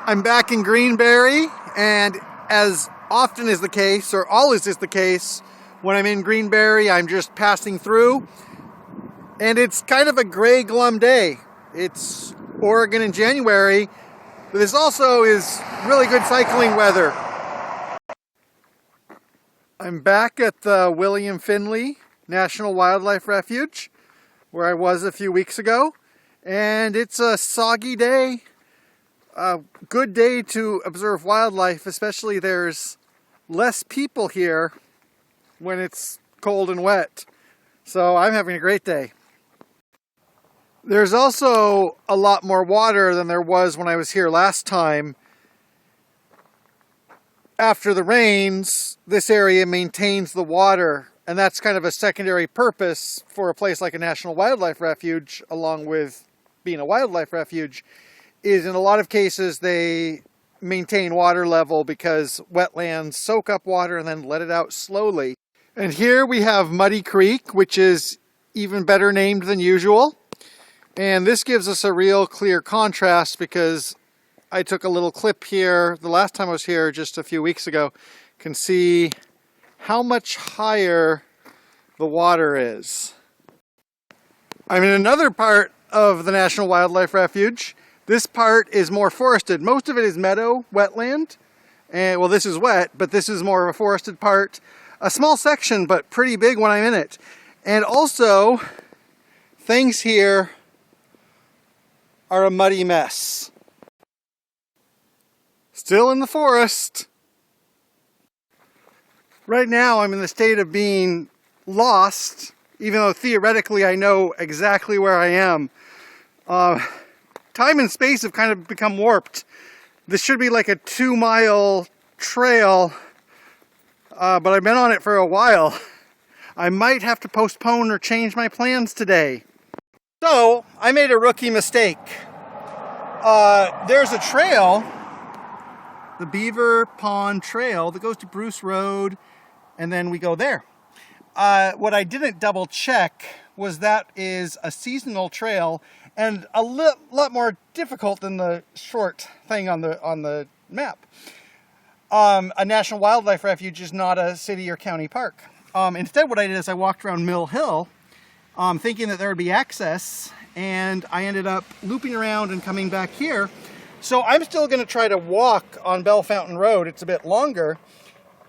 I'm back in Greenberry, and as often is the case, or always is the case, when I'm in Greenberry, I'm just passing through, and it's kind of a gray, glum day. It's Oregon in January, but this also is really good cycling weather. I'm back at the Finley National Wildlife Refuge, where I was a few weeks ago, and it's a soggy day. A good day to observe wildlife, especially there's less people here when it's cold and wet. So I'm having a great day. There's also a lot more water than there was when I was here last time. After the rains, this area maintains the water, and that's kind of a secondary purpose for a place like a National Wildlife Refuge, along with being a wildlife refuge, is in a lot of cases they maintain water level because wetlands soak up water and then let it out slowly. And here we have Muddy Creek, which is even better named than usual. And this gives us a real clear contrast because I took a little clip here the last time I was here just a few weeks ago. Can see how much higher the water is. I'm in another part of the National Wildlife Refuge. This part is more forested. Most of it is meadow, wetland. And well, this is wet, but this is more of a forested part. A small section, but pretty big when I'm in it. And also, things here are a muddy mess. Still in the forest. Right now, I'm in the state of being lost, even though theoretically I know exactly where I am. Time and space have kind of become warped. This should be like a 2-mile trail, but I've been on it for a while. I might have to postpone or change my plans today. So, I made a rookie mistake. There's a trail, the Beaver Pond Trail, that goes to Bruce Road, and then we go there. What I didn't double check was that is a seasonal trail and a lot more difficult than the short thing on the map. A National Wildlife Refuge is not a city or county park. Instead, what I did is I walked around Mill Hill, thinking that there would be access, and I ended up looping around and coming back here. So I'm still going to try to walk on Bellfountain Road. It's a bit longer,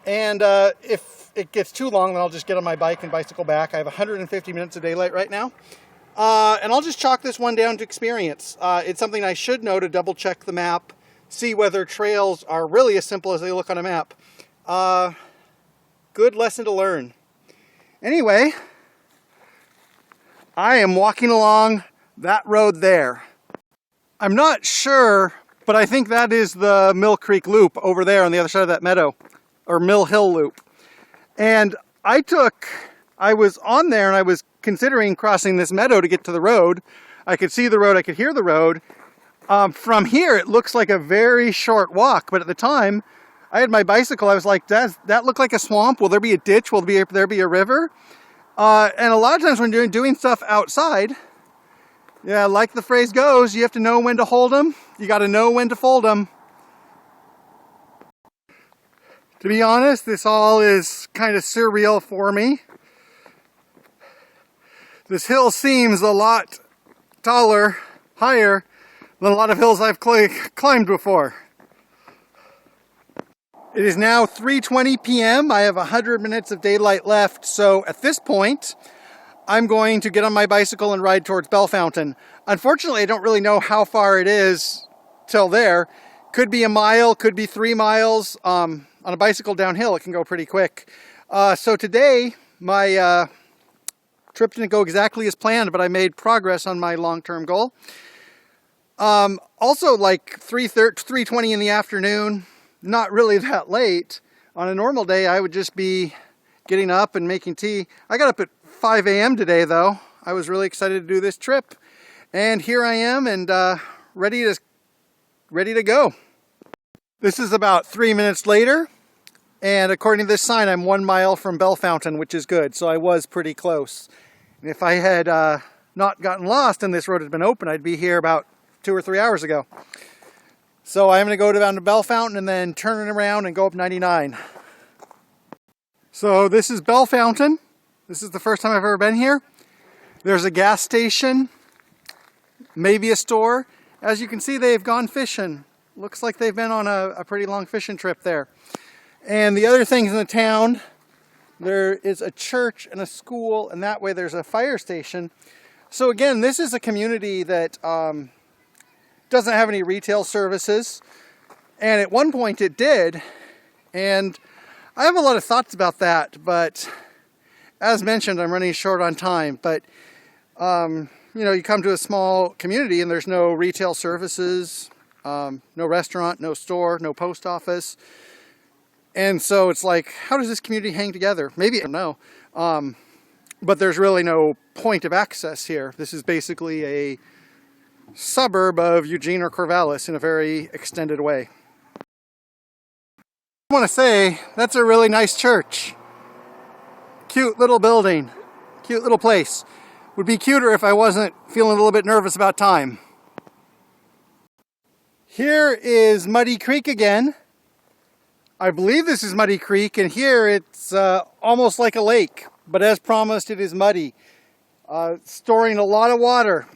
and if it gets too long, then I'll just get on my bike and bicycle back. I have 150 minutes of daylight right now. And I'll just chalk this one down to experience. It's something I should know to double check the map, see whether trails are really as simple as they look on a map. Good lesson to learn. Anyway, I am walking along that road there. I'm not sure, but I think that is the Mill Creek Loop over there on the other side of that meadow, or Mill Hill Loop. And I was on there and I was considering crossing this meadow to get to the road. I could see the road, I could hear the road. From here, it looks like a very short walk, but at the time, I had my bicycle. I was like, does that look like a swamp? Will there be a ditch? Will there be a river? And a lot of times when you're doing stuff outside, yeah, like the phrase goes, you have to know when to hold them. You got to know when to fold them. To be honest, this all is kind of surreal for me. This hill seems a lot taller, higher than a lot of hills I've climbed before. It is now 3:20 p.m. I have 100 minutes of daylight left, so at this point, I'm going to get on my bicycle and ride towards Bellfountain. Unfortunately, I don't really know how far it is till there. Could be a mile, could be 3 miles. On a bicycle downhill, it can go pretty quick. So today, my trip didn't go exactly as planned, but I made progress on my long-term goal. Also, like 3:20 in the afternoon, not really that late. On a normal day, I would just be getting up and making tea. I got up at 5 a.m. today, though. I was really excited to do this trip. And here I am, and ready to go. This is about 3 minutes later, and according to this sign, I'm 1 mile from Bellfountain, which is good, so I was pretty close. And if I had not gotten lost and this road had been open, I'd be here about 2 or 3 hours ago. So I'm going to go down to Bellfountain and then turn it around and go up 99. So this is Bellfountain. This is the first time I've ever been here. There's a gas station, maybe a store. As you can see, they've gone fishing. Looks like they've been on a pretty long fishing trip there. And the other things in the town, there is a church and a school, and that way there's a fire station. So again, this is a community that doesn't have any retail services. And at one point it did. And I have a lot of thoughts about that, but as mentioned, I'm running short on time. But you know, you come to a small community and there's no retail services, no restaurant, no store, no post office. And so it's like, how does this community hang together? Maybe, I don't know. But there's really no point of access here. This is basically a suburb of Eugene or Corvallis in a very extended way. I want to say, that's a really nice church. Cute little building, cute little place. Would be cuter if I wasn't feeling a little bit nervous about time. Here is Muddy Creek again. I believe this is Muddy Creek, and here it's almost like a lake, but as promised, it is muddy, storing a lot of water.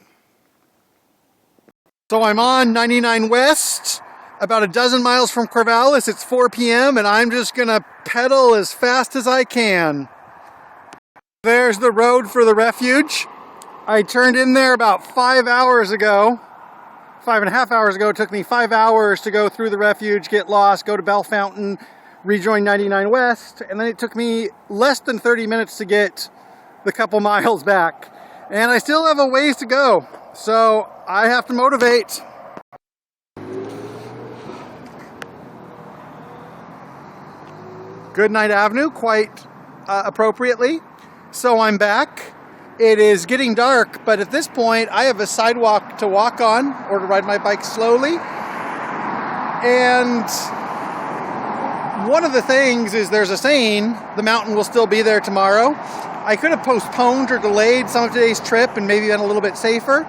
So I'm on 99 West, about a dozen miles from Corvallis. It's 4 p.m. and I'm just gonna pedal as fast as I can. There's the road for the refuge. I turned in there about 5 hours ago. 5.5 hours ago. It took me 5 hours to go through the refuge, get lost, go to Bellfountain, rejoin 99 West, and then it took me less than 30 minutes to get the couple miles back. And I still have a ways to go, so I have to motivate. Goodnight Avenue, quite appropriately. So I'm back. It is getting dark, but at this point I have a sidewalk to walk on or to ride my bike slowly. And one of the things is there's a saying, the mountain will still be there tomorrow. I could have postponed or delayed some of today's trip and maybe been a little bit safer.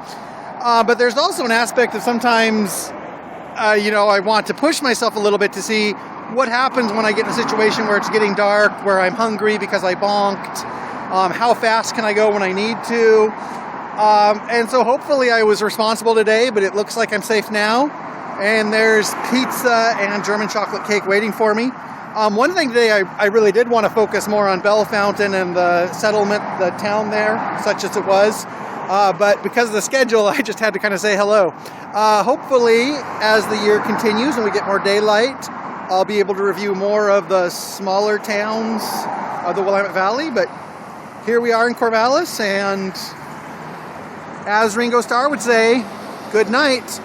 But there's also an aspect of sometimes, you know, I want to push myself a little bit to see what happens when I get in a situation where it's getting dark, where I'm hungry because I bonked. How fast can I go when I need to? And so hopefully I was responsible today, but it looks like I'm safe now. And there's pizza and German chocolate cake waiting for me. One thing today, I really did want to focus more on Bellfountain and the settlement, the town there, such as it was. But because of the schedule, I just had to kind of say hello. Hopefully, as the year continues and we get more daylight, I'll be able to review more of the smaller towns of the Willamette Valley. But here we are in Corvallis, and as Ringo Starr would say, good night.